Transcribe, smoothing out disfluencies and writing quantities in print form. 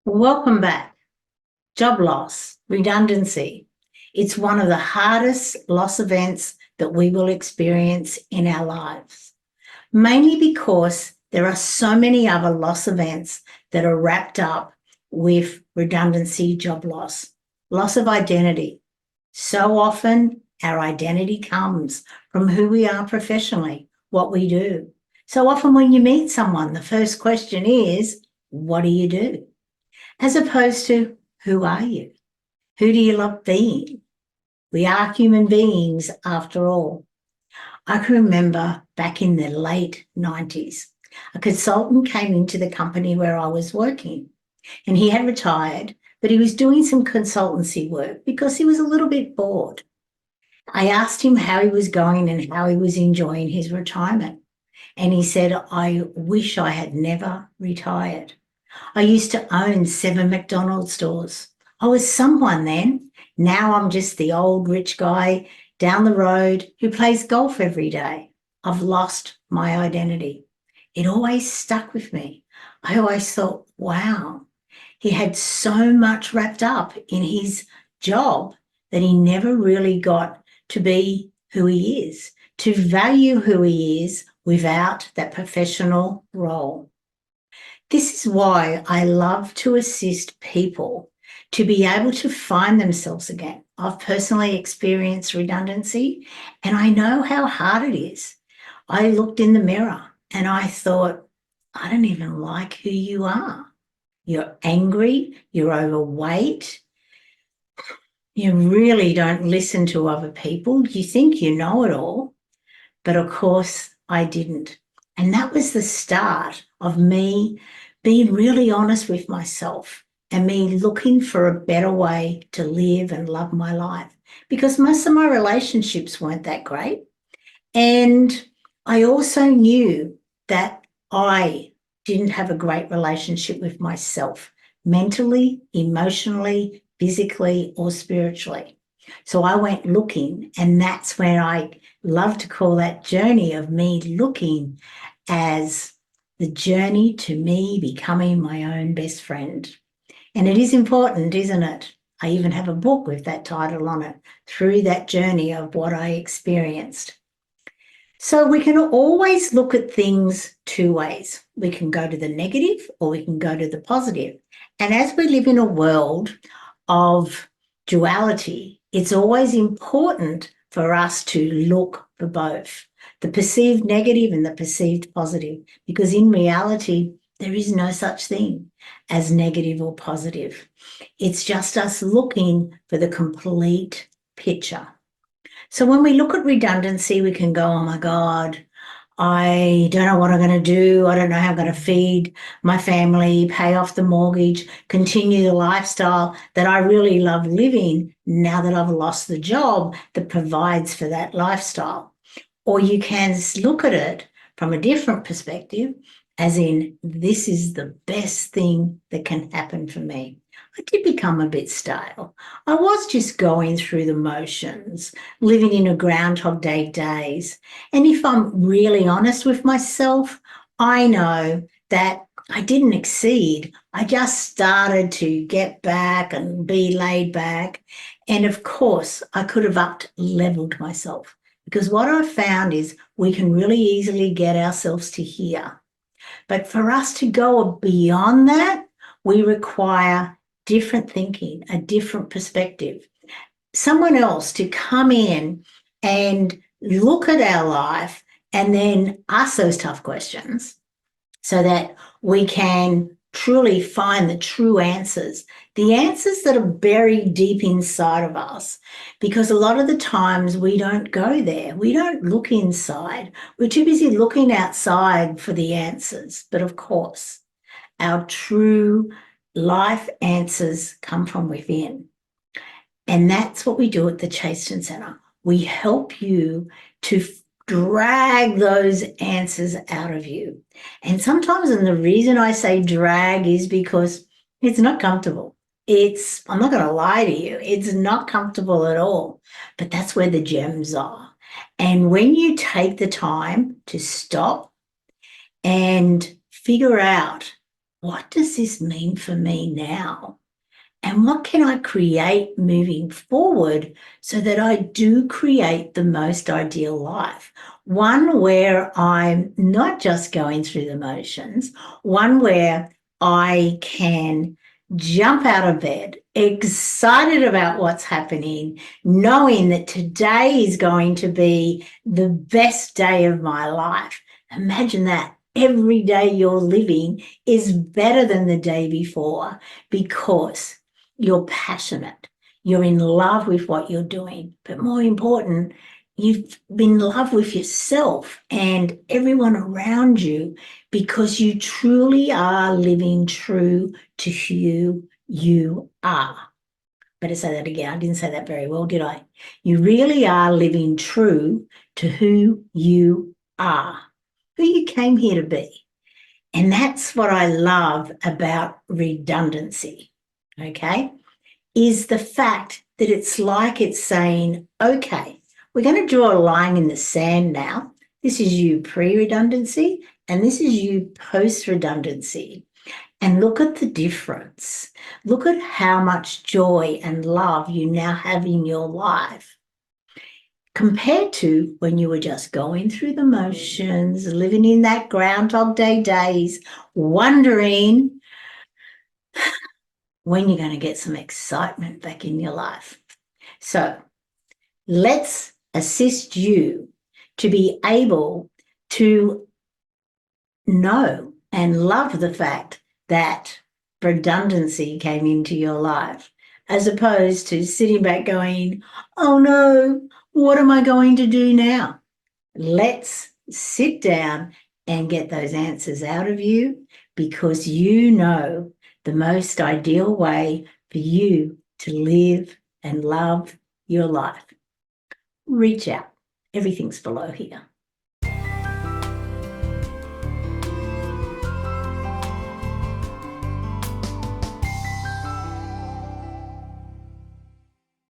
Welcome back. Job loss, redundancy. It's one of the hardest loss events that we will experience in our lives, mainly because there are so many other loss events that are wrapped up with redundancy, job loss of identity. So often our identity comes from who we are professionally, what we do. So often when you meet someone, the first question is, what do you do? As opposed to, who are you? Who do you love being? We are human beings after all. I can remember back in the late 90s, a consultant came into the company where I was working, and he had retired, but he was doing some consultancy work because he was a little bit bored. I asked him how he was going and how he was enjoying his retirement. And he said, I wish I had never retired. I used to own 7 McDonald's stores. I was someone then. Now I'm just the old rich guy down the road who plays golf every day. I've lost my identity. It always stuck with me. I always thought, wow, he had so much wrapped up in his job that he never really got to be who he is, to value who he is without that professional role. This is why I love to assist people to be able to find themselves again. I've personally experienced redundancy and I know how hard it is. I looked in the mirror and I thought, I don't even like who you are. You're angry, you're overweight, you really don't listen to other people. You think you know it all, but of course I didn't. And that was the start of me being really honest with myself and me looking for a better way to live and love my life, because most of my relationships weren't that great. And I also knew that I didn't have a great relationship with myself, mentally, emotionally, physically, or spiritually. So I went looking, and that's when I love to call that journey of me looking as the journey to me becoming my own best friend. And it is important, isn't it? I even have a book with that title on it, Through That Journey of What I Experienced. So we can always look at things two ways. We can go to the negative or we can go to the positive. And as we live in a world of duality, it's always important for us to look for both, the perceived negative and the perceived positive, because in reality, there is no such thing as negative or positive. It's just us looking for the complete picture. So when we look at redundancy, we can go, oh my God, I don't know what I'm going to do. I don't know how I'm going to feed my family, pay off the mortgage, continue the lifestyle that I really love living now that I've lost the job that provides for that lifestyle. Or you can look at it from a different perspective, as in, this is the best thing that can happen for me. I did become a bit stale. I was just going through the motions, living in a Groundhog Day days. And if I'm really honest with myself, I know that I didn't exceed. I just started to get back and be laid back. And of course, I could have leveled myself, because what I've found is we can really easily get ourselves to here. But for us to go beyond that, we require different thinking, a different perspective, someone else to come in and look at our life and then ask those tough questions so that we can truly find the true answers, the answers that are buried deep inside of us. Because a lot of the times we don't go there. We don't look inside. We're too busy looking outside for the answers. But of course, our true life answers come from within. And that's what we do at the Chaston Centre. We help you to drag those answers out of you. And sometimes, and the reason I say drag is because it's not comfortable. I'm not going to lie to you, it's not comfortable at all. But that's where the gems are. And when you take the time to stop and figure out what does this mean for me now? And what can I create moving forward so that I do create the most ideal life? One where I'm not just going through the motions, one where I can jump out of bed, excited about what's happening, knowing that today is going to be the best day of my life. Imagine that. Every day you're living is better than the day before because you're passionate, you're in love with what you're doing, but more important, you've been in love with yourself and everyone around you because you truly are living true to who you are. Better say that again. I didn't say that very well, did I? You really are living true to who you are, who you came here to be. And that's what I love about redundancy. Okay, is the fact that it's like it's saying, okay, we're going to draw a line in the sand now. This is you pre-redundancy and this is you post-redundancy. And look at the difference. Look at how much joy and love you now have in your life compared to when you were just going through the motions, living in that Groundhog Day days, wondering when you're going to get some excitement back in your life. So let's assist you to be able to know and love the fact that redundancy came into your life, as opposed to sitting back going, oh no, what am I going to do now? Let's sit down and get those answers out of you because you know the most ideal way for you to live and love your life. Reach out. Everything's below here.